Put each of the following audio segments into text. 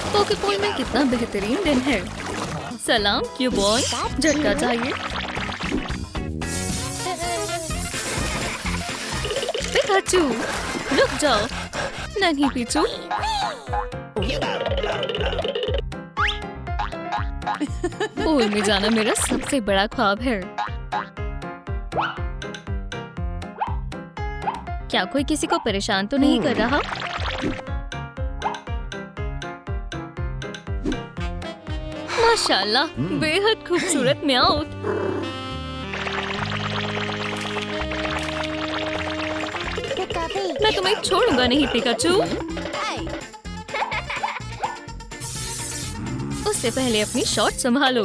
Pokemon में कितना बेहतरीन दिन है। सलाम क्यूबॉन, झटका चाहिए। पिकाचू, रुक जाओ। नहीं पीछू। पूल में जाना मेरा सबसे बड़ा ख्वाब है। क्या कोई किसी को परेशान तो नहीं कर रहा? माशाल्लाह, बेहद खूबसूरत म्याऊत। मैं तुम्हें छोड़ूंगा नहीं पिकाचू। उससे पहले अपनी शॉट संभालो।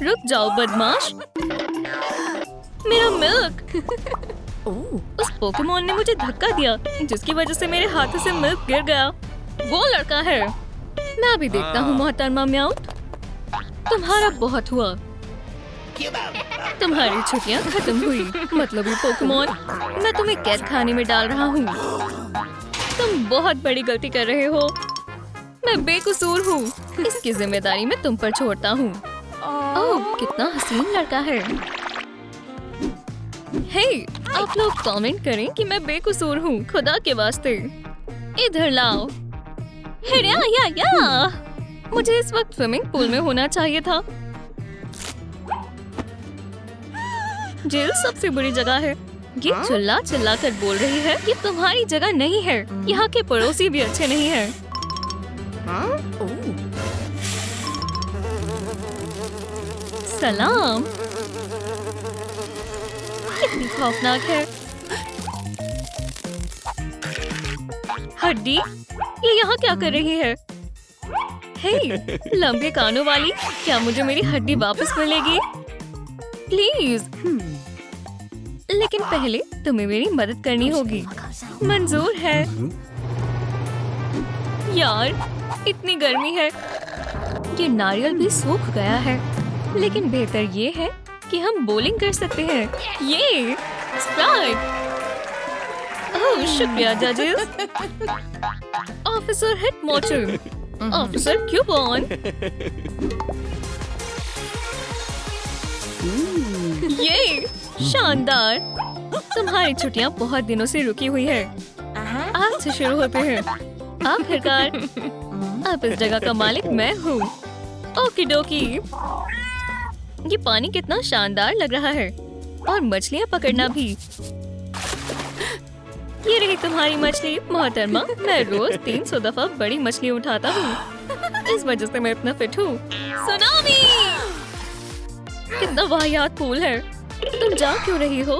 रुक जाओ बदमाश। मेरा मिल्क। उस पोकेमोन ने मुझे धक्का दिया, जिसकी वजह से मेरे हाथों से मिल्क गिर गया। वो लड़का है। मैं अभी देखता हूँ मोहतरमा म्याऊत। तुम्हारा बहुत हुआ। तुम्हारी छुट्टियाँ खत्म हुई। मतलब ये पोकेमोन, मैं तुम्हें कैद खाने में डाल रहा हूँ। तुम बहुत बड़ी गलती कर रहे हो। मैं बेकसूर हूँ। इसकी जिम्मेदारी मैं तुम पर छोड़ता हूँ। ओह, कितना हसीन लड़का है। हे, आप लोग कमेंट करें कि मैं बेकसूर हूँ, खुदा के वास्ते। इधर लाओ। या। मुझे इस वक्त स्विमिंग पूल में होना चाहिए था। जेल सबसे बुरी जगह है। ये चिल्ला चिल्ला कर बोल रही है, ये तुम्हारी जगह नहीं है। यहाँ के पड़ोसी भी अच्छे नहीं हैं। सलाम। कितनी खौफनाक है। हड्डी, ये यहाँ क्या कर रही है? हे, लंबे कानों वाली, क्या मुझे मेरी हड्डी वापस मिलेगी? प्लीज। लेकिन पहले तुम्हें मेरी मदद करनी होगी। मंजूर है। यार, इतनी गर्मी है। ये नारियल भी सूख गया है। लेकिन बेहतर ये है कि हम बोलिंग कर सकते हैं। ये स्प्राइट। ओह, शुक्रिया जजेस। ऑफिसर हिट मोचर, ऑफिसर क्यूबॉन। ये शानदार। तुम्हारी छुट्टियां बहुत दिनों से रुकी हुई है। आज से शुरू होते हैं। आखिरकार, अब इस जगह का मालिक मैं हूँ। ओकी डोकी। ये पानी कितना शानदार लग रहा है, और मछलियाँ पकड़ना भी। ये रही तुम्हारी मछली मोहतरमा। मैं रोज 300 दफा बड़ी मछली उठाता हूँ। इस वजह से मैं इतना फिट हूँ। सुनामी! कितना वाहियात पूल है। तुम जा क्यों रही हो?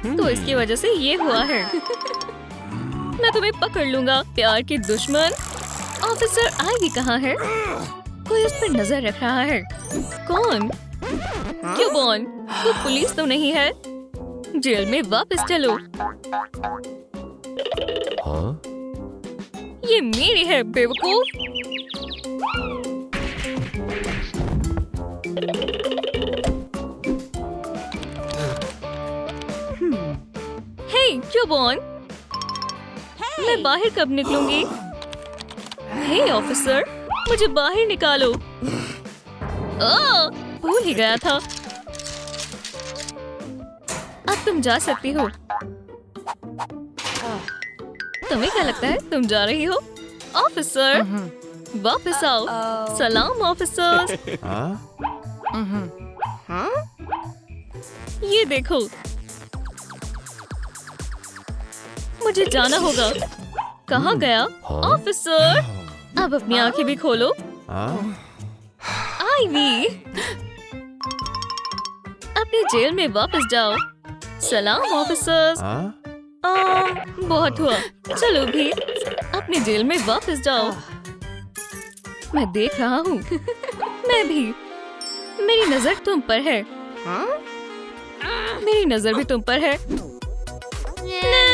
तो इसकी वजह से ये हुआ है। मैं तुम्हें पकड़ लूंगा, प्यार की दुश्मन। ऑफिसर आईवी कहाँ है? कोई उस पर नजर रख रहा है। कौन? क्यूबॉन, वो पुलिस तो नहीं है। जेल में वापस चलो। ये मेरी है बेवकूफ। हे क्यूबॉन, मैं बाहर कब निकलूंगी? हे ऑफिसर, मुझे बाहर निकालो। भूल ही गया था। अब तुम जा सकती हो। तुम्हें क्या लगता है तुम जा रही हो? ऑफिसर, वापस आओ। सलाम ऑफिसर। ये देखो, मुझे जाना होगा। कहाँ गया ऑफिसर? अब अपनी आंखें भी खोलो। आईवी, अपनी जेल में वापस जाओ। सलाम ऑफिसर्स। बहुत हुआ, चलो भी अपनी जेल में वापस जाओ। मैं देख रहा हूँ। मैं भी। मेरी नजर तुम पर है। मेरी नजर भी तुम पर है।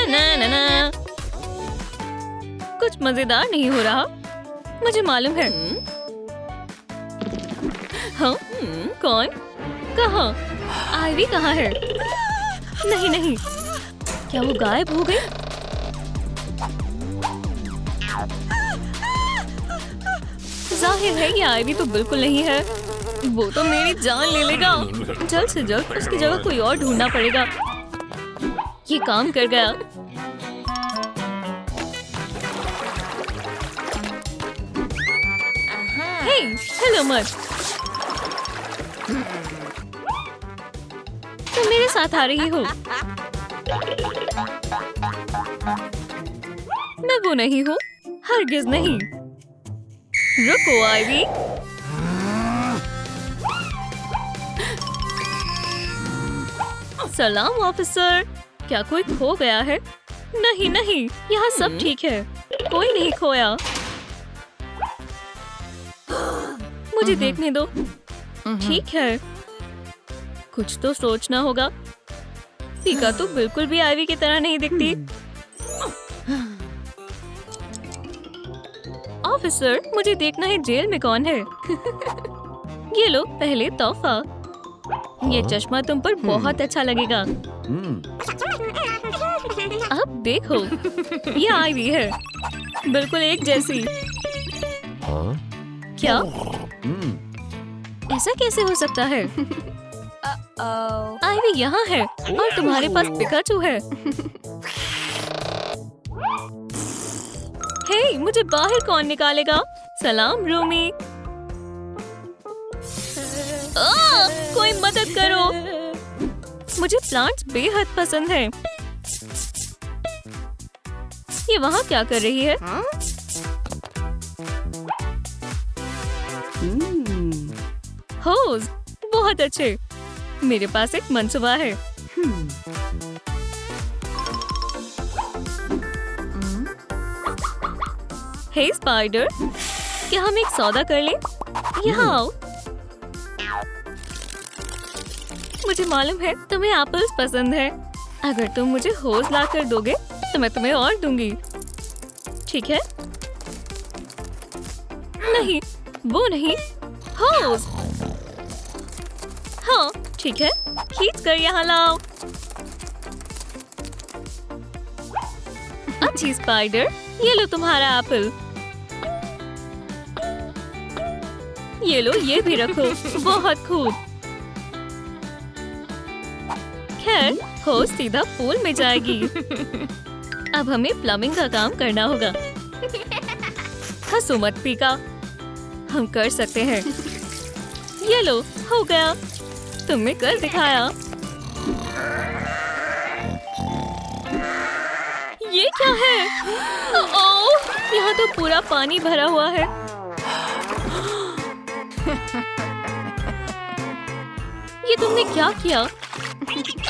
ना। कुछ मजेदार नहीं हो रहा, मुझे मालूम है। हाँ, कौन? कहाँ? आईवी कहाँ है? नहीं, क्या वो गायब हो गई? जाहिर है ये आईवी तो बिल्कुल नहीं है। वो तो मेरी जान ले लेगा। जल्द से जल्द उसकी जगह कोई और ढूंढना पड़ेगा। ये काम कर गया। हे, हेलो मत। तुम मेरे साथ आ रही हो। मैं वो नहीं हूँ, हरगिज नहीं। रुको आईवी। सलाम ऑफिसर, क्या कोई खो गया है? नहीं नहीं, यहाँ सब ठीक है, कोई नहीं खोया। मुझे देखने दो। ठीक है, कुछ तो सोचना होगा। पीका तो बिल्कुल भी आईवी की तरह नहीं दिखती। ऑफिसर, मुझे देखना है जेल में कौन है। ये लो पहले तोहफा। ये चश्मा तुम पर बहुत अच्छा लगेगा। अब देखो, ये आईवी है, बिल्कुल एक जैसी। क्या? ऐसा कैसे हो सकता है? आईवी यहाँ है और तुम्हारे पास पिकाचू है। हे, मुझे बाहर कौन निकालेगा? सलाम रूमी। कोई मदद करो, मुझे प्लांट्स बेहद पसंद हैं। ये वहाँ क्या कर रही है? होज, बहुत अच्छे। मेरे पास एक मंसूबा है। हे स्पाइडर, क्या हम एक सौदा कर लें? यहाँ आओ। मुझे मालूम है तुम्हें एप्पल्स पसंद है। अगर तुम मुझे होज ला कर दोगे तो मैं तुम्हें और दूंगी। ठीक है? नहीं, वो नहीं, होज। हाँ ठीक है, खींच कर यहाँ लाओ। अच्छी स्पाइडर, ये लो तुम्हारा एप्पल। ये लो, ये भी रखो। बहुत खूब। खैर, होज सीधा पूल में जाएगी। अब हमें प्लम्बिंग का काम करना होगा। हंसो मत पीका, हम कर सकते हैं। ये लो, हो गया। तुमने कर दिखाया। ये क्या है? ओह, यहाँ तो पूरा पानी भरा हुआ है। ये तुमने क्या किया?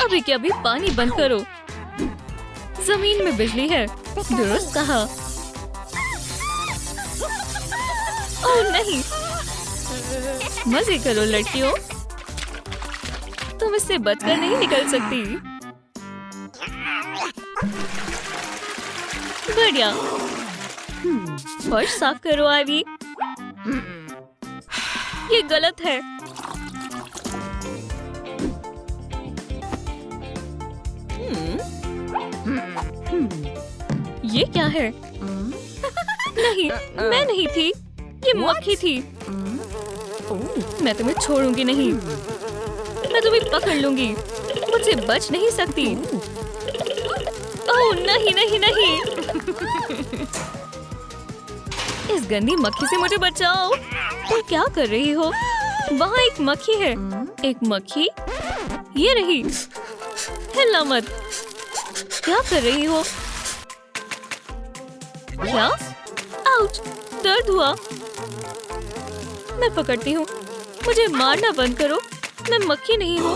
अभी के अभी पानी बंद करो। जमीन में बिजली है, दुरुस्त कहा। ओह नहीं, मजे करो लड़कियों, तुम इससे बचकर नहीं निकल सकती। बढ़िया। फर्श साफ करो आईवी। ये गलत है। ये क्या है? नहीं, मैं नहीं थी, ये मक्खी थी। मैं तुम्हें छोड़ूंगी नहीं, मैं तुम्हें पकड़ लूंगी, मुझसे बच नहीं सकती। ओह नहीं नहीं नहीं, इस गंदी मक्खी से मुझे बचाओ। तुम क्या कर रही हो? वहाँ एक मक्खी है। एक मक्खी? ये रही। हिलना मत। क्या कर रही हो? क्या? आउच! दर्द हुआ। मैं पकड़ती हूँ। मुझे मारना बंद करो। मैं मक्खी नहीं हूँ।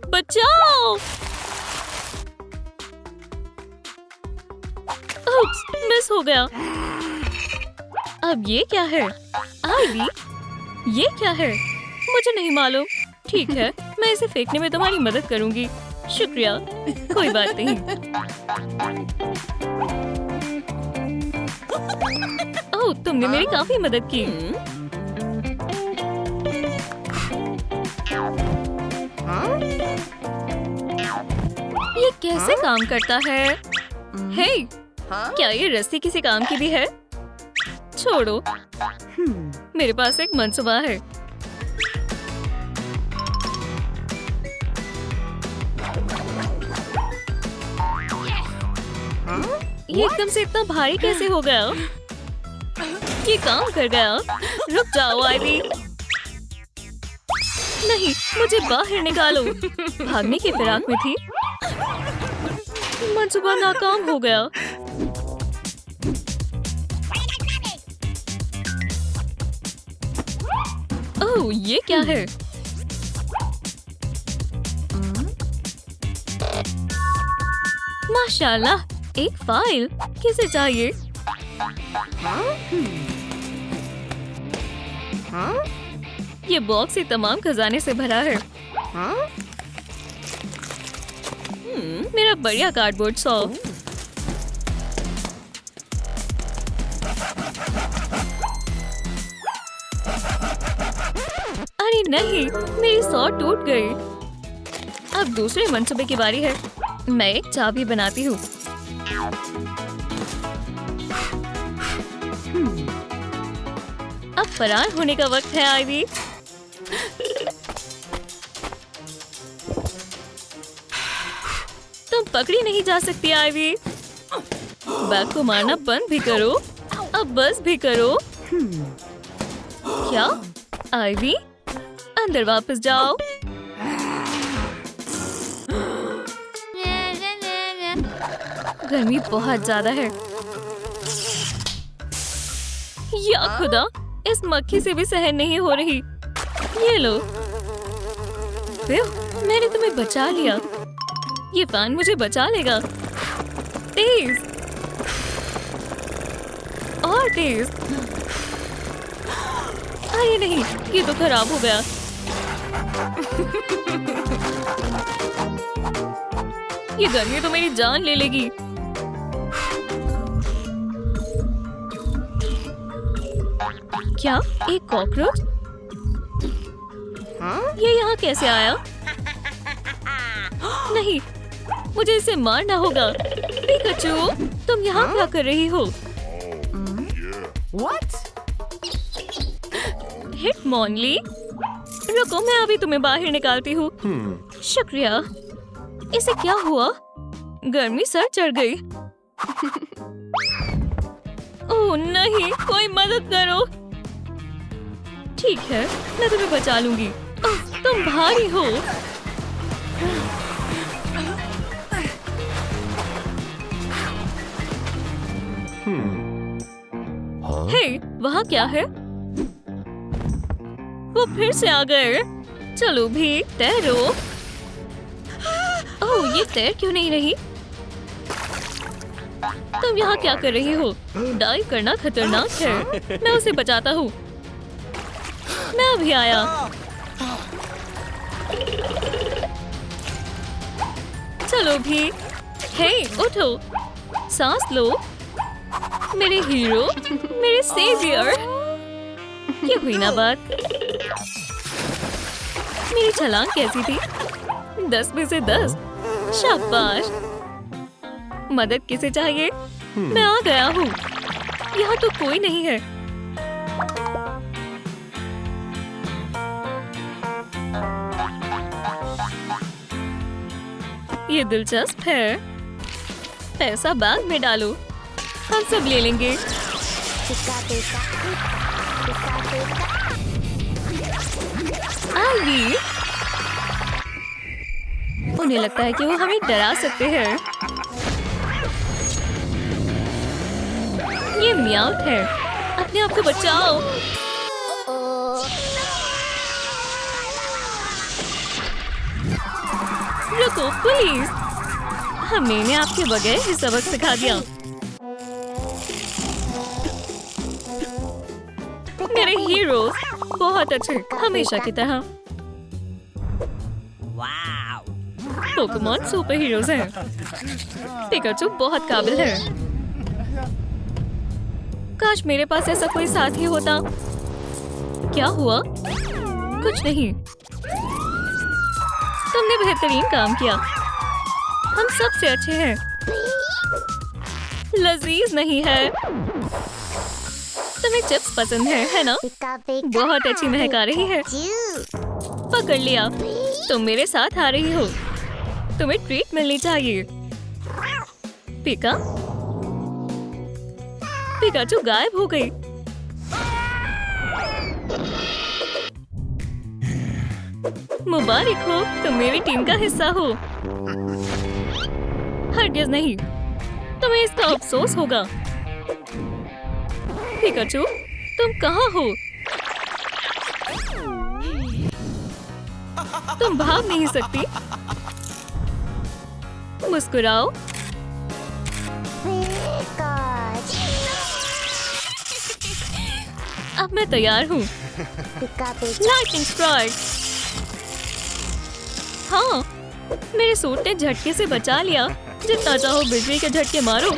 बचाओ! उप्स, मिस हो गया। अब ये क्या है? आईवी? ये क्या है? मुझे नहीं मालूम। ठीक है, मैं इसे फेंकने में तुम्हारी मदद करूंगी। शुक्रिया। कोई बात नहीं। ओह, तुमने मेरी काफी मदद की। ये कैसे काम करता है? हे, क्या ये रस्सी किसी काम की भी है? छोड़ो, मेरे पास एक मंसूबा है। ये एकदम से इतना भारी कैसे हो गया? ये काम कर गया। रुक जाओ आईवी। नहीं, मुझे बाहर निकालो। भागने की फिराक में थी। मंसूबा नाकाम हो गया। ओह, ये क्या है? माशाल्लाह, एक फाइल। किसे चाहिए? ये बॉक्स ही तमाम खजाने से भरा है। मेरा बढ़िया कार्डबोर्ड 100। अरे नहीं, मेरी 100 टूट गई। अब दूसरे मंसूबे की बारी है। मैं एक चाबी बनाती हूँ। अब फरार होने का वक्त है आईवी। तुम पकड़ी नहीं जा सकती आईवी। बैग को मारना बंद भी करो। अब बस भी करो। क्या आईवी? अंदर वापस जाओ। गर्मी बहुत ज्यादा है। या खुदा, इस मक्खी से भी सहन नहीं हो रही। ये लो। मैंने तुम्हें बचा लिया। ये फैन मुझे बचा लेगा। तेज और तेज। अरे नहीं, ये तो खराब हो गया। ये गर्मी तो मेरी जान ले लेगी। क्या एक कॉकरोच? ये यहाँ कैसे आया? नहीं, मुझे इसे मारना होगा। पिकाचू, तुम यहाँ क्या कर रही हो? हिट मॉनली, रुको, मैं अभी तुम्हें बाहर निकालती हूँ। शुक्रिया। इसे क्या हुआ? गर्मी सर चढ़ गई। ओह नहीं, कोई मदद करो। ठीक है, मैं तुम्हें बचा लूंगी। ओह, तुम भारी हो। हे, वहाँ क्या है? वो फिर से आ गए। चलो भी, तैरो। ओह, ये तैर क्यों नहीं रही? तुम यहाँ क्या कर रही हो? डाइव करना खतरनाक है। मैं उसे बचाता हूँ। मैं अभी आया। चलो भी। हे, उठो, सांस लो। मेरे हीरो, मेरे सेवियर। ये हुई ना बात। मेरी छलांग कैसी थी? 10 में से 10। शाबाश। मदद किसे चाहिए? मैं आ गया हूँ। यहाँ तो कोई नहीं है। ये दिलचस्प है। पैसा बैग में डालो, हम सब ले लेंगे। आईवी, उन्हें लगता है कि वो हमें डरा सकते हैं। ये म्याउट है। अपने आप को बचाओ। रुको प्लीज। हमने आपके बगैर ही सबक सिखा दिया। मेरे हीरोज बहुत अच्छे, हमेशा की तरह। पोकेमोन सुपर हीरोज हैं। पिकाचू बहुत काबिल है। काश मेरे पास ऐसा कोई साथी होता। क्या हुआ? कुछ नहीं। तुमने बेहतरीन काम किया। हम सबसे अच्छे हैं। लजीज नहीं है। तुम्हें चिप्स पसंद है ना? बहुत अच्छी महक आ रही है। पकड़ लिया। तुम मेरे साथ आ रही हो। तुम्हें ट्रीट मिलनी चाहिए। पिकाचू गायब हो गई। मुबारक हो, तुम मेरी टीम का हिस्सा हो। हरगिज़ नहीं, तुम्हें इसका अफसोस होगा। पिकाचू, तुम कहाँ हो? तुम भाग नहीं सकती। मुस्कुराओ। अब मैं तैयार हूँ। Like and subscribe. हाँ, मेरे सूट ने झटके से बचा लिया। जितना चाहो बिजली के झटके मारो।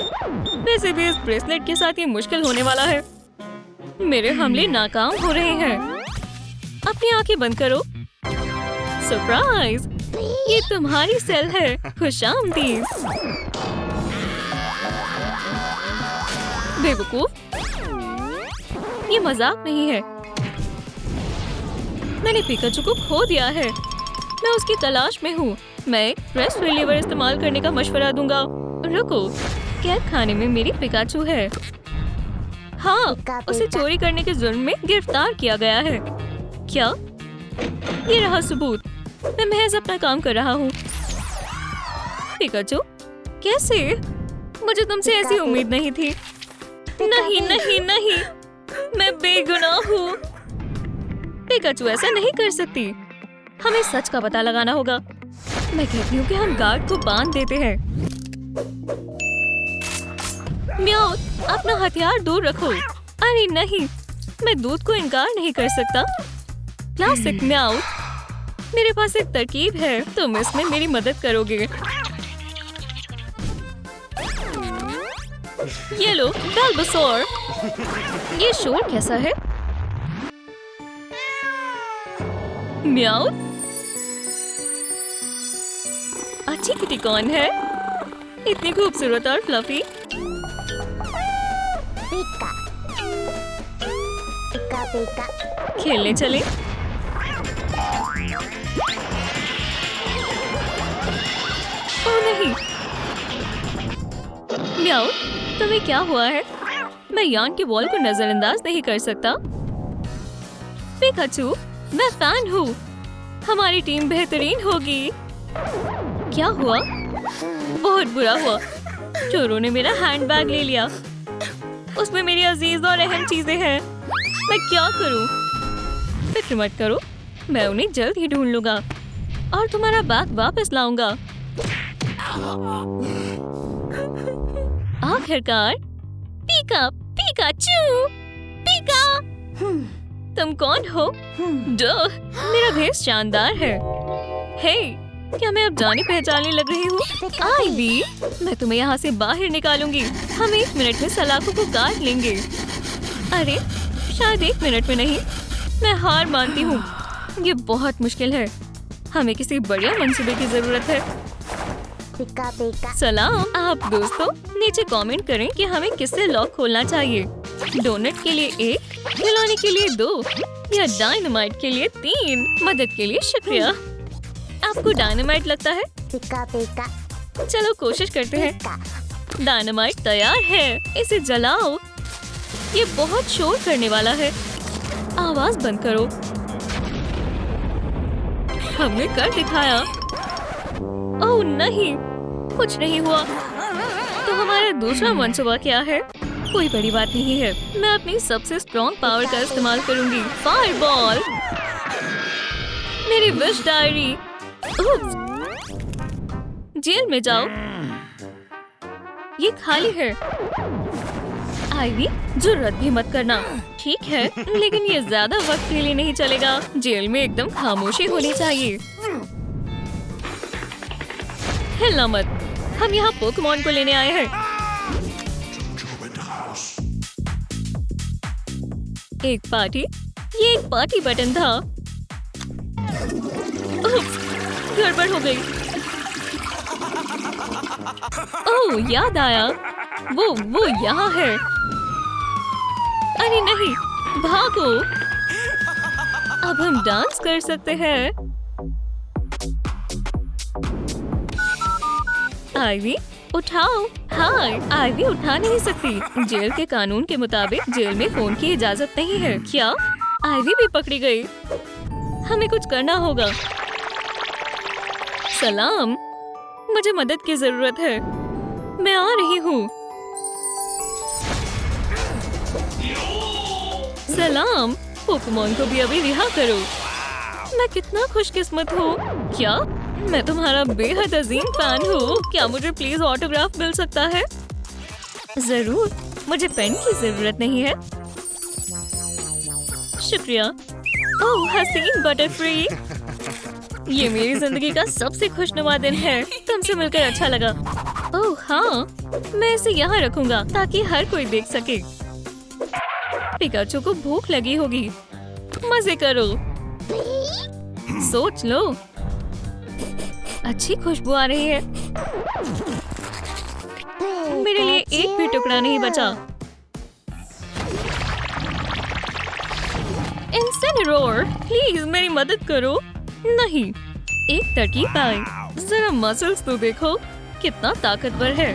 वैसे भी इस ब्रेसलेट के साथ ये मुश्किल होने वाला है। मेरे हमले नाकाम हो रहे हैं। अपनी आंखें बंद करो। सरप्राइज, ये तुम्हारी सेल है। खुशामदीद। बेवकूफ, ये मजाक नहीं है। मैंने पिकाचू को खो दिया है। मैं उसकी तलाश में हूँ। मैं एक प्रेस रिलीवर इस्तेमाल करने का मशवरा दूंगा। रुको, कैद खाने में मेरी पिकाचू है। हाँ, उसे चोरी करने के जुर्म में गिरफ्तार किया गया है। क्या? ये रहा सबूत। मैं महज अपना काम कर रहा हूँ। पिकाचू, कैसे? मुझे तुमसे ऐसी उम्मीद नहीं थी। नहीं नहीं नहीं, मैं बेगुनाह हूँ। पिकाचू ऐसा नहीं कर सकती। हमें सच का पता लगाना होगा। मैं कहती हूँ कि हम गार्ड को बांध देते हैं। म्याऊ, अपना हथियार दूर रखो। अरे नहीं, मैं दूध को इनकार नहीं कर सकता। क्लासिक म्याऊ, मेरे पास एक तरकीब है। तुम इसमें मेरी मदद करोगे। ये लो, बेल्बसोर। ये शोर कैसा है? म्याऊ, अच्छी किटी कौन है? इतनी खूबसूरत और फ्लफी। खेलने चले? ओह नहीं। म्याऊ, तुम्हें क्या हुआ है? मैं यान के बॉल को नजरअंदाज नहीं कर सकता। पिकाचू, मैं फैन हूँ। हमारी टीम बेहतरीन होगी। क्या हुआ? बहुत बुरा हुआ। चोरों ने मेरा हैंडबैग ले लिया। उसमें मेरी अजीज और अहम चीजें हैं। मैं क्या करूं? फिक्र मत करो, मैं उन्हें जल्द ही ढूंढ लूंगा और तुम्हारा बैग वापस लाऊंगा। आखिरकार। पिकाचू, पिका। तुम कौन हो? मेरा भेष शानदार है। हे, क्या मैं अब जाने पहचानने लग रही हूँ? आईवी, मैं तुम्हें यहाँ से बाहर निकालूंगी। हम 1 मिनट में सलाखों को काट लेंगे। अरे, शायद 1 मिनट में नहीं। मैं हार मानती हूँ। ये बहुत मुश्किल है। हमें किसी बढ़िया मंसूबे की जरूरत है। सलाम आप दोस्तों, नीचे कमेंट करें कि हमें किससे लॉक खोलना चाहिए। डोनट के लिए 1, खिलौने के लिए 2 या डायनामाइट के लिए 3। मदद के लिए शुक्रिया। आपको डायनामाइट लगता है? चलो कोशिश करते हैं। डायनामाइट तैयार है। इसे जलाओ। ये बहुत शोर करने वाला है। आवाज बंद करो। हमने कर दिखाया। ओह नहीं, कुछ नहीं हुआ। तो हमारा दूसरा मंसूबा क्या है? कोई बड़ी बात नहीं है। मैं अपनी सबसे स्ट्रॉन्ग पावर का इस्तेमाल करूंगी। फायरबॉल। मेरी विश डायरी। जेल में जाओ। ये खाली है। आईवी, जुर्रत भी मत करना। ठीक है, लेकिन ये ज्यादा वक्त के लिए नहीं चलेगा। जेल में एकदम खामोशी होनी चाहिए। हिलना मत। हम यहाँ पोकेमोन को लेने आए हैं। एक पार्टी। ये एक पार्टी बटन था। गड़बड़ हो गई। ओह, याद आया। वो यहाँ है। अरे नहीं, भागो। अब हम डांस कर सकते हैं। आईवी उठाओ। हाय, आईवी उठा नहीं सकती। जेल के कानून के मुताबिक जेल में फोन की इजाजत नहीं है। क्या? आईवी भी पकड़ी गई। हमें कुछ करना होगा। सलाम, मुझे मदद की जरूरत है। मैं आ रही हूँ। सलाम, पोकेमोन को भी अभी रिहा करो। मैं कितना खुशकिस्मत हूँ। क्या? मैं तुम्हारा बेहद अजीम फैन हूँ। क्या मुझे प्लीज ऑटोग्राफ मिल सकता है? जरूर, मुझे पेन की जरूरत नहीं है। शुक्रिया। ओह, हसीन बटरफ्री। ये मेरी जिंदगी का सबसे खुशनुमा दिन है। तुमसे मिलकर अच्छा लगा। ओह हाँ, मैं इसे यहाँ रखूंगा ताकि हर कोई देख सके। पिकाचू को भूख लगी होगी। मजे करो। सोच लो, अच्छी खुशबू आ रही है। मेरे लिए एक भी टुकड़ा नहीं बचा। इंसिनेरोर, प्लीज मेरी मदद करो। नहीं, एक तरकीब आए। जरा मसल्स तो देखो, कितना ताकतवर है।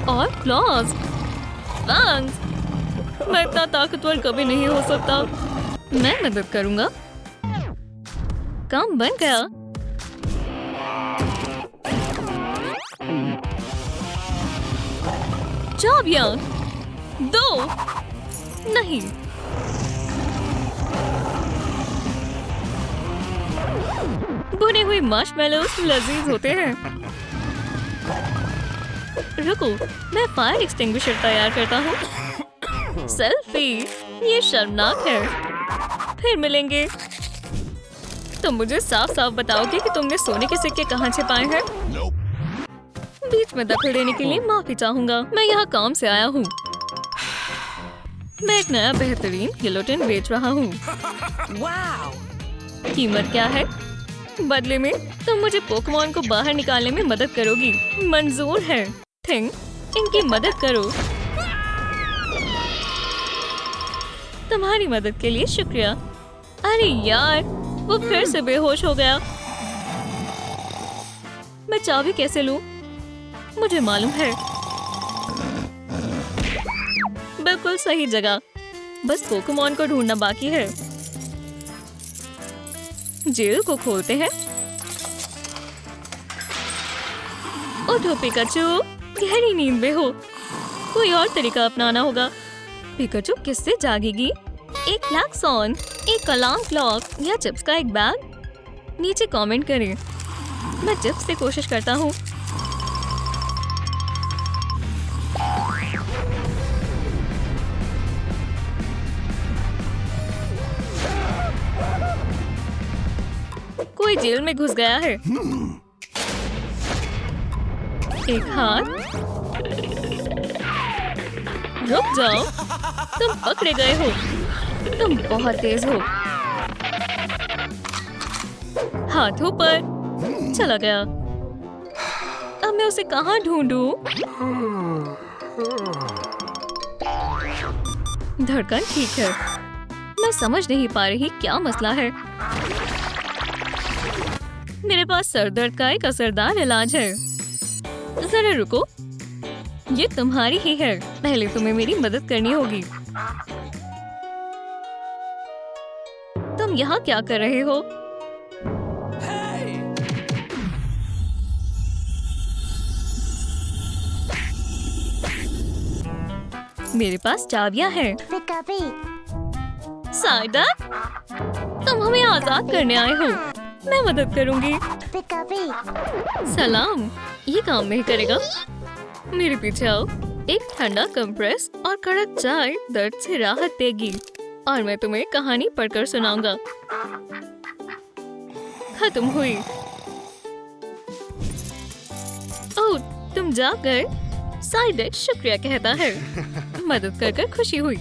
और क्लॉज, फैंग्स। मैं इतना ताकतवर कभी नहीं हो सकता। मैं मदद करूंगा। काम बन गया। चाबियां दो। नहीं, भुने हुए मार्शमेलोस लजीज होते हैं। रुको, मैं फायर एक्सटिंग्विशर तैयार करता हूँ। सेल्फी, ये शर्मनाक है। फिर मिलेंगे। तुम मुझे साफ साफ बताओगे कि तुमने सोने के सिक्के कहाँ छिपाए हैं? बीच में दखल देने के लिए माफी चाहूंगा। मैं यहाँ काम से आया हूँ। मैं एक नया बेहतरीन गिलोटिन बेच रहा हूँ। कीमत क्या है? बदले में तुम मुझे पोकेमोन को बाहर निकालने में मदद करोगी। मंजूर है। थिंक, इनकी मदद करो। तुम्हारी मदद के लिए शुक्रिया। अरे यार, वो फिर से बेहोश हो गया। मैं चाबी कैसे लूं? मुझे मालूम है। बिल्कुल सही जगह। बस पोकेमोन को ढूंढना बाकी है। जेल को खोलते हैं। उठो पिकाचू, गहरी नींद में हो। कोई और तरीका अपनाना होगा। पिकाचू किससे जागेगी? एक क्लैक्सन, एक अलार्म क्लॉक या चिप्स का एक बैग? नीचे कमेंट करें। मैं चिप्स से कोशिश करता हूँ। कोई जेल में घुस गया है। एक हाथ। रुक जाओ, तुम पकड़े गए हो। तुम बहुत तेज हो। हाथों पर चला गया। अब मैं उसे कहाँ ढूंढूं? धड़कन ठीक है। मैं समझ नहीं पा रही क्या मसला है। मेरे पास सर दर्द का एक असरदार इलाज है। जरा रुको, ये तुम्हारी ही है। पहले तुम्हें मेरी मदद करनी होगी। तुम यहाँ क्या कर रहे हो? मेरे पास चाबियां हैं। साइडा, तुम हमें आजाद करने आए हो। मैं मदद करूंगी। सलाम, ये काम नहीं करेगा। मेरे पीछे आओ। एक ठंडा कंप्रेस और कड़क चाय दर्द से राहत देगी। और मैं तुम्हें कहानी पढ़कर सुनाऊंगा। खत्म हुई। ओह, तुम जाग गए। साइड शुक्रिया कहता है। मदद कर खुशी हुई।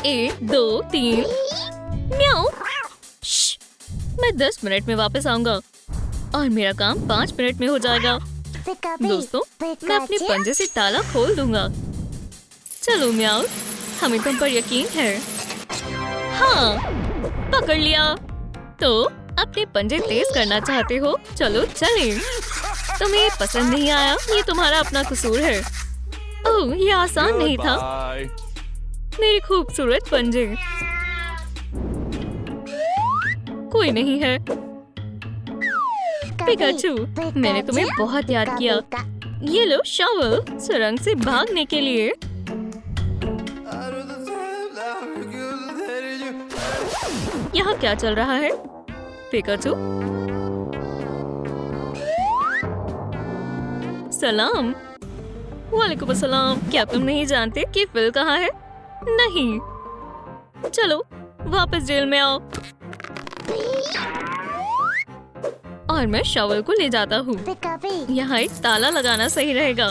1 2 3 म्याऊ। मैं 10 मिनट में वापस आऊंगा और मेरा काम 5 मिनट में हो जाएगा। दोस्तों, मैं अपने पंजे से ताला खोल दूंगा। चलो म्याऊ, हमें तुम पर यकीन है। हाँ, पकड़ लिया। तो अपने पंजे तेज करना चाहते हो? चलो चलें। तुम्हें पसंद नहीं आया? ये तुम्हारा अपना कसूर है। ओह, ये आसान नहीं था। मेरी खूबसूरत पंजे। कोई नहीं है। पिकाचू, मैंने तुम्हें बहुत याद किया। ये लो शॉवल, सुरंग से भागने के लिए। यहाँ क्या चल रहा है? पिकाचू, सलाम। वालेकुम अस्सलाम। क्या तुम नहीं जानते कि फिल कहाँ है? नहीं। चलो वापस जेल में आओ। और मैं शॉवल को ले जाता हूँ। यहाँ एक ताला लगाना सही रहेगा।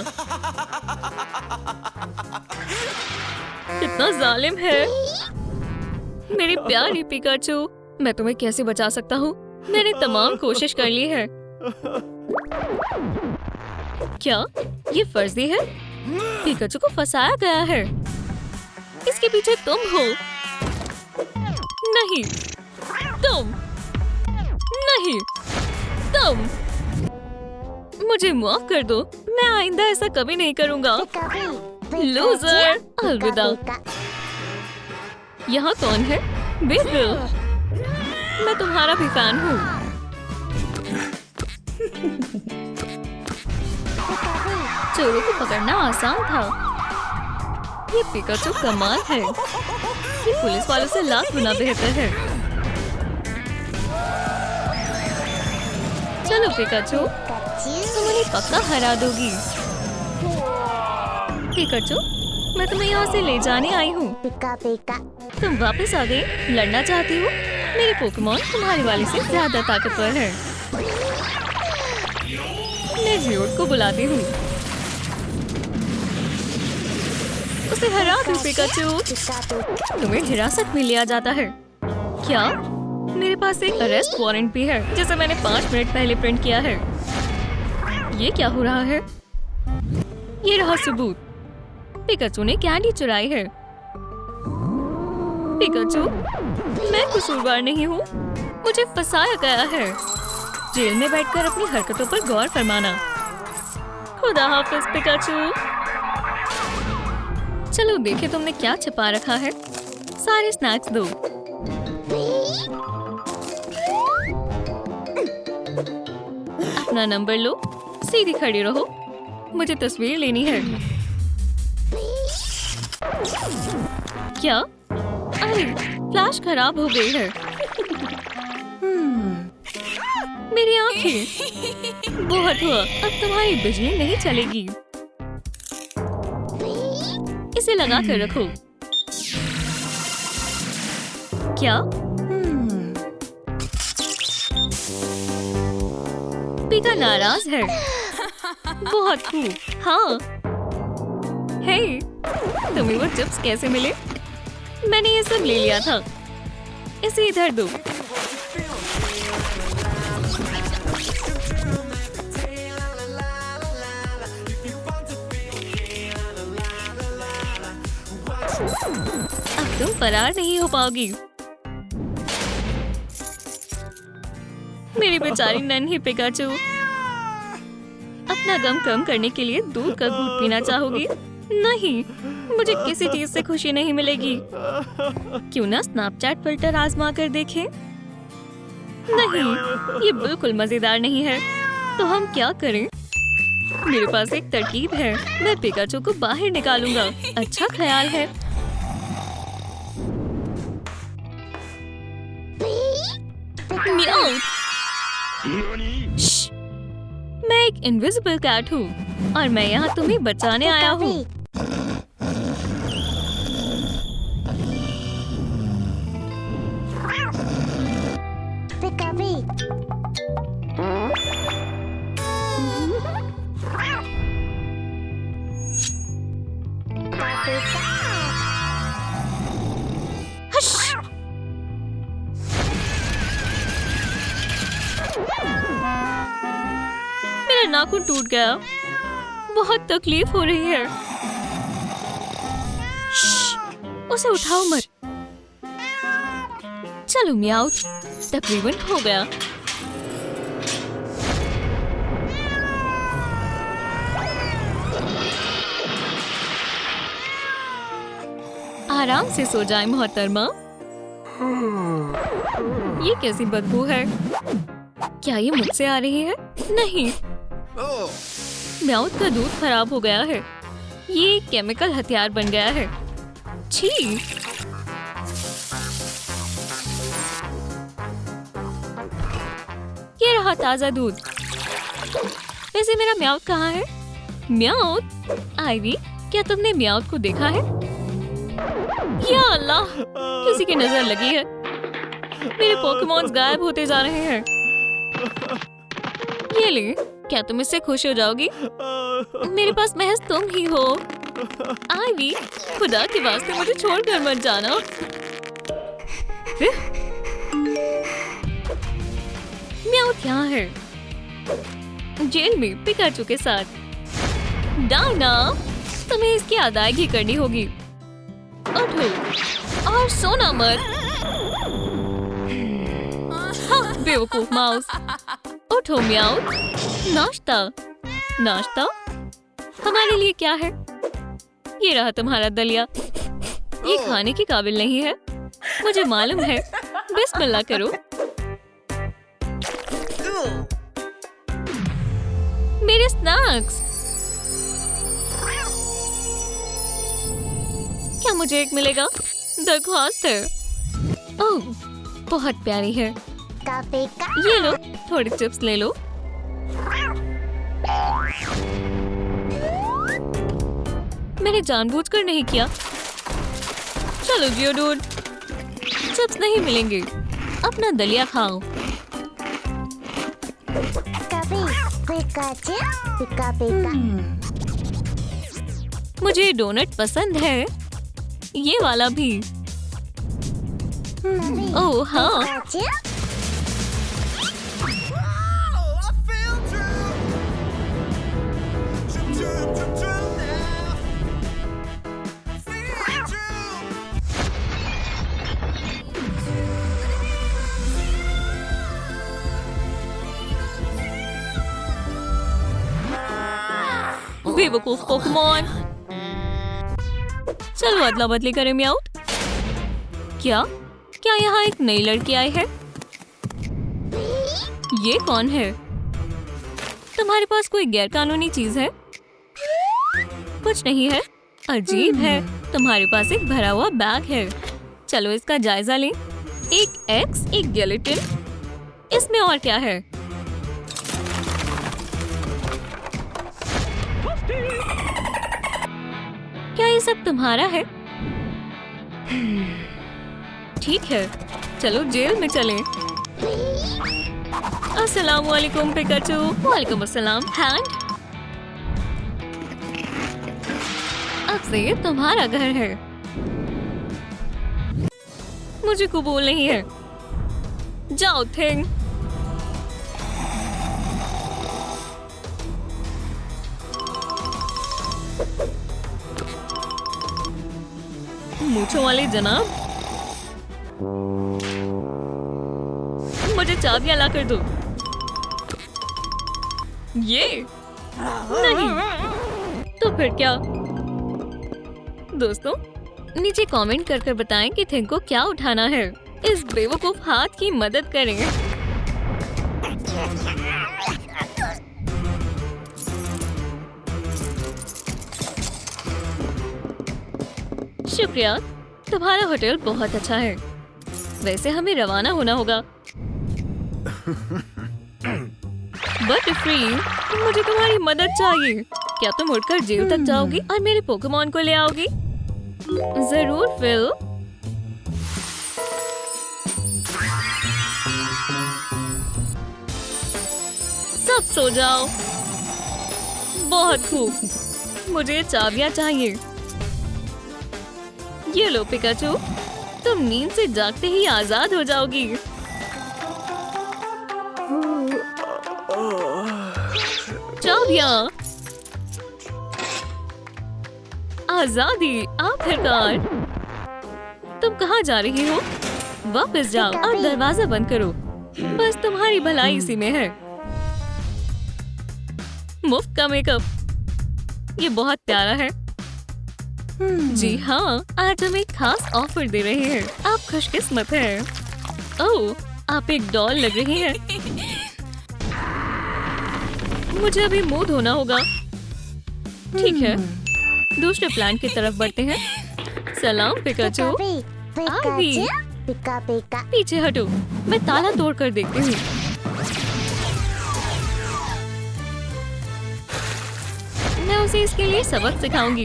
कितना जालिम है। मेरी प्यारी पिकाचू, मैं तुम्हें कैसे बचा सकता हूँ? मैंने तमाम कोशिश कर ली है। क्या ये फर्जी है? पिकाचू को फंसाया गया है। इसके पीछे तुम हो। नहीं, तुम नहीं, तुम। मुझे माफ कर दो। मैं आइंदा ऐसा कभी नहीं करूँगा। लूजर, अलविदा। यहाँ कौन है? बिल्कुल, मैं तुम्हारा भी फैन हूँ। चोरों को पकड़ना आसान था। ये पिकाचू कमाल है। ये पुलिस वालों से लाख गुना बेहतर है। चलो पिकाचू, तुम उन्हें पक्का हरा दोगी। पिकाचू, मैं तुम्हें यहाँ से ले जाने आई हूँ। तुम वापस आ गई। लड़ना चाहती हो? मेरे पोकेमोन तुम्हारे वाले से ज्यादा ताकतवर है। मैं जियोट को बुलाती हूँ। उसे हरा दो पिकाचू। तुम्हें हिरासत में लिया जाता है। क्या? मेरे पास एक अरेस्ट वारंट भी है, जिसे मैंने 5 मिनट पहले प्रिंट किया है। ये क्या हो रहा है? ये रहा सबूत। पिकाचू ने कैंडी चुराई है। पिकाचू, मैं कसूरवार नहीं हूँ। मुझे फंसाया गया है। जेल में बैठकर अपनी हरकतों पर गौर फरमाना। खुदा हाफिज पिकाचू। चलो देखे तुमने क्या छिपा रखा है। सारे स्नैक्स दो। अपना नंबर लो। सीधी खड़ी रहो। मुझे तस्वीर लेनी है। क्या? अरे, फ्लैश खराब हो गई है। मेरी आंखें। बहुत हुआ, अब तुम्हारी बिजली नहीं चलेगी। इसे लगा कर रखो। क्या? पिका नाराज है। बहुत खूब। हाँ। हे, तुम्हें वो चिप्स कैसे मिले? मैंने ये सब ले लिया था। इसे इधर दो। अब तुम फरार नहीं हो पाओगी। मेरी बेचारी नन्ही पिकाचू। अपना गम कम करने के लिए दूध का घूंट पीना चाहोगी? नहीं, मुझे किसी चीज से खुशी नहीं मिलेगी। क्यों ना स्नैपचैट फिल्टर आजमा कर देखें? नहीं, ये बिल्कुल मजेदार नहीं है। तो हम क्या करें? मेरे पास एक तरकीब है। मैं पिकाचू को बाहर निकालूंगा। अच्छा ख्याल है। म्याऊ। श्श, मैं एक इनविजिबल कैट हूँ और मैं यहाँ तुम्हें बचाने आया हूँ। नाखून टूट गया। बहुत तकलीफ हो रही है। उसे उठाओ मत। चलो म्याऊ, तकरीबन हो गया। आराम से सो जाए मोहतरमा। ये कैसी बदबू है? क्या ये मुझसे आ रही है? नहीं, म्याऊ का दूध खराब हो गया है। ये केमिकल हथियार बन गया है। छी! ये रहा ताजा दूध। वैसे मेरा म्याऊ कहाँ है? म्याऊ, आईवी, क्या तुमने म्याऊ को देखा है? या अल्लाह, किसी की नजर लगी है। मेरे पोकेमॉन्स गायब होते जा रहे हैं। ये ले, क्या तुम इससे खुश हो जाओगी? मेरे पास महज तुम ही हो। आईवी, खुदा के वास्ते मुझे छोड़कर मत जाना। म्याऊ यहाँ है, जेल में पिकाचू के साथ। डायना, तुम्हें इसकी अदायगी करनी होगी। उठो और सोना मत। हाँ, बेवकूफ माउस। उठो म्याऊ। नाश्ता। नाश्ता? हमारे लिए क्या है? ये रहा तुम्हारा दलिया। ये खाने के काबिल नहीं है, मुझे मालूम है। बिस्मिल्लाह करो। मेरे स्नैक्स। क्या मुझे एक मिलेगा? दरख्वास्त है। ओह, बहुत प्यारी है। ये लो, थोड़ी चिप्स ले लो। मैंने जानबूझकर नहीं किया। चलो जियो डूड, चिप्स नहीं मिलेंगे। अपना दलिया खाओ। मुझे डोनट पसंद है, ये वाला भी। ओह हाँ, बेवकूफ पोकेमॉन। चलो अदला बदली करें म्याऊ। क्या क्या यहाँ एक नई लड़की आई है? ये कौन है? तुम्हारे पास कोई गैर कानूनी चीज है? कुछ नहीं है। अजीब है, तुम्हारे पास एक भरा हुआ बैग है। चलो इसका जायजा लें। एक एक्स, एक गेलेटिन। इसमें और क्या है? क्या ये सब तुम्हारा है? ठीक है, चलो जेल में चलें। अस्सलाम वालेकुम पिकाचू। वालेकुम अस्सलाम। हैंड, अब से ये तुम्हारा घर है। मुझे कबूल नहीं है। जाओ थिंग। मूंछों वाले जनाब, मुझे चाबियां ला कर दो। ये नहीं तो फिर क्या? दोस्तों नीचे कमेंट कर बताएं कि थिंग को क्या उठाना है। इस बेवकूफ हाथ की मदद करें। शुक्रिया, तुम्हारा होटल बहुत अच्छा है। वैसे हमें रवाना होना होगा। बट फ्री, मुझे तुम्हारी मदद चाहिए। क्या तुम उठकर जेल तक जाओगी और मेरे पोकेमॉन को ले आओगी? जरूर फिल। सब सो जाओ। बहुत खूब, मुझे चाबियां चाहिए। ये लो पिकाचू, तुम नींद से जागते ही आजाद हो अब यहाँ आजादी आखिरकार। तुम कहाँ जा रही हो? वापस जाओ और दरवाजा बंद करो। बस तुम्हारी भलाई इसी में है। मुफ्त का मेकअप, ये बहुत प्यारा है। जी हाँ, आज हम एक खास ऑफर दे रहे हैं। आप खुशकिस्मत हैं। ओह, आप एक डॉल लग रही हैं। मुझे अभी मुंह धोना होगा। ठीक है, दूसरे प्लान की तरफ बढ़ते हैं। सलाम पिकाचू। अभी पीछे हटो, मैं ताला तोड़ कर देखती हूँ। मैं उसे इसके लिए सबक सिखाऊंगी।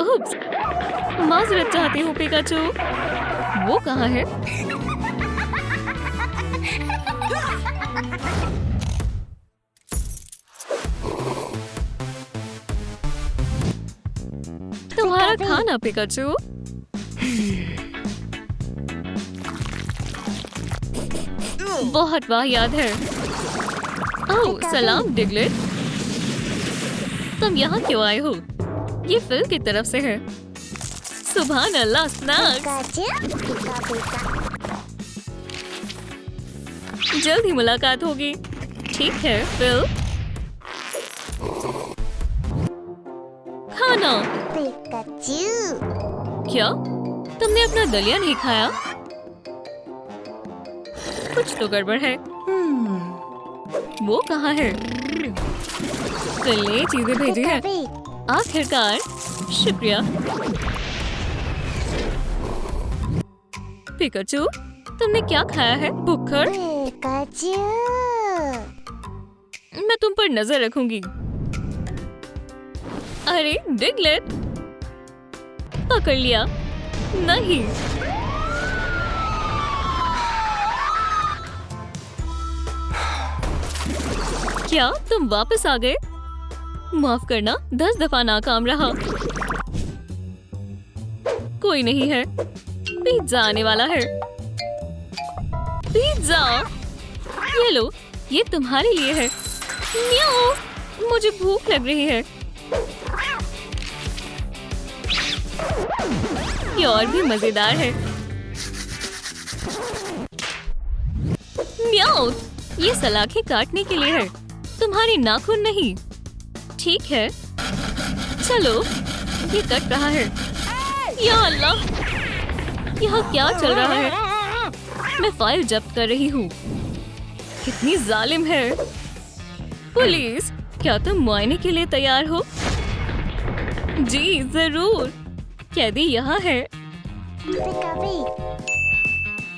उप्स, माजरत चाहती हूँ पिकाचू। वो कहाँ है? तुम्हारा खाना पिकाचू। बहुत वाहियात है। ओह, सलाम डिगलेट। तुम यहाँ क्यों आए हो? ये फिल्म की तरफ से है। सुभान अल्लाह, स्नैक्स। जल्द ही मुलाकात होगी। ठीक है फिल। खाना। क्या तुमने अपना दलिया नहीं खाया? कुछ तो गड़बड़ है। वो कहाँ है? कल ने चीजें भेजी हैं। आखिरकार, शुक्रिया। पिकाचू, तुमने क्या खाया है? भुक्खड़? मैं तुम पर नजर रखूंगी। अरे डिगलेट, पकड़ लिया। नहीं, क्या तुम वापस आ गए? माफ करना, 10 दफा नाकाम रहा। कोई नहीं है। पिज्जा आने वाला है। पिज्जा, ये लो, ये तुम्हारे लिए है। म्याऊ, मुझे भूख लग रही है। ये और भी मजेदार है। म्याऊ, ये सलाखें काटने के लिए है, तुम्हारी नाखून नहीं। ठीक है, चलो, ये कट रहा है। या अल्लाह, यहाँ क्या चल रहा है? मैं फाइल जब्त कर रही हूँ। कितनी जालिम है। पुलिस, क्या तुम मुआयने के लिए तैयार हो? जी जरूर। कैदी यहाँ है।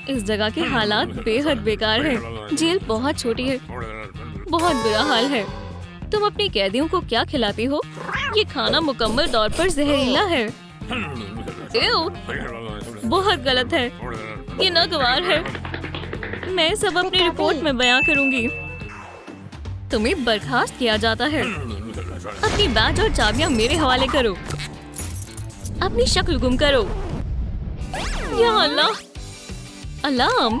इस जगह के हालात बेहद बेकार हैं। जेल बहुत छोटी है, बहुत बुरा हाल है। तुम अपने कैदियों को क्या खिलाती हो? ये खाना मुकम्मल तौर पर जहरीला है। एव, बहुत गलत है। ये नागवार है। मैं सब अपनी रिपोर्ट में बयां करूंगी। तुम्हें बर्खास्त किया जाता है। अपनी बैज और चाबियां मेरे हवाले करो। अपनी शक्ल गुम करो। या अल्लाह, अलार्म।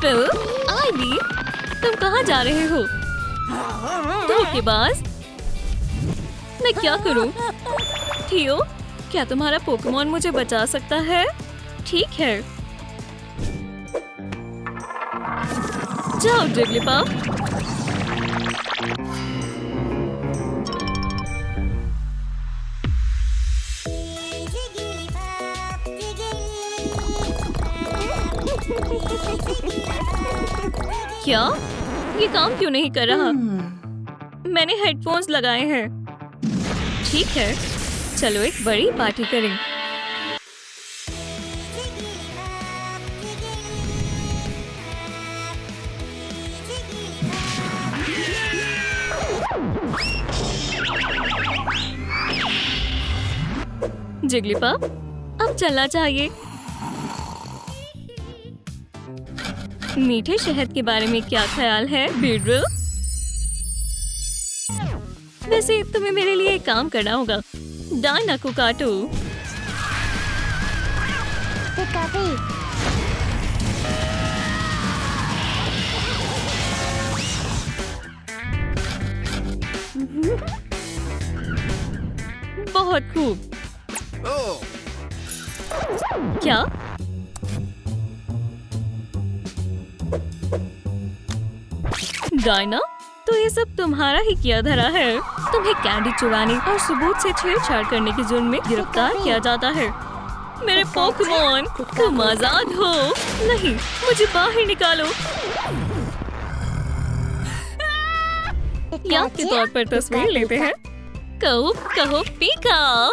फिल, आईवी, तुम कहाँ जा रहे हो? धोखेबाज। मैं क्या करूं? थियो, क्या तुम्हारा पोकेमोन मुझे बचा सकता है? ठीक है, जाओ जिगलीपॉप। क्या? ये काम क्यों नहीं कर रहा? मैंने हेडफोन्स लगाए हैं। ठीक है, चलो एक बड़ी पार्टी करें। जिगलीपॉप, अब चलना चाहिए। मीठे शहद के बारे में क्या ख्याल है बेड्रो? वैसे तुम्हें मेरे लिए एक काम करना होगा। डायना को काटो। बहुत खूब। क्या? डायना, तो ये सब तुम्हारा ही किया धरा है। तुम्हें कैंडी चुराने और सबूत से छेड़छाड़ करने के जुर्म में गिरफ्तार किया जाता है। मेरे पोकेमोन, तुम आजाद हो। नहीं, मुझे बाहर निकालो। याद के तौर पर तस्वीर लेते हैं। कहो कहो पीका।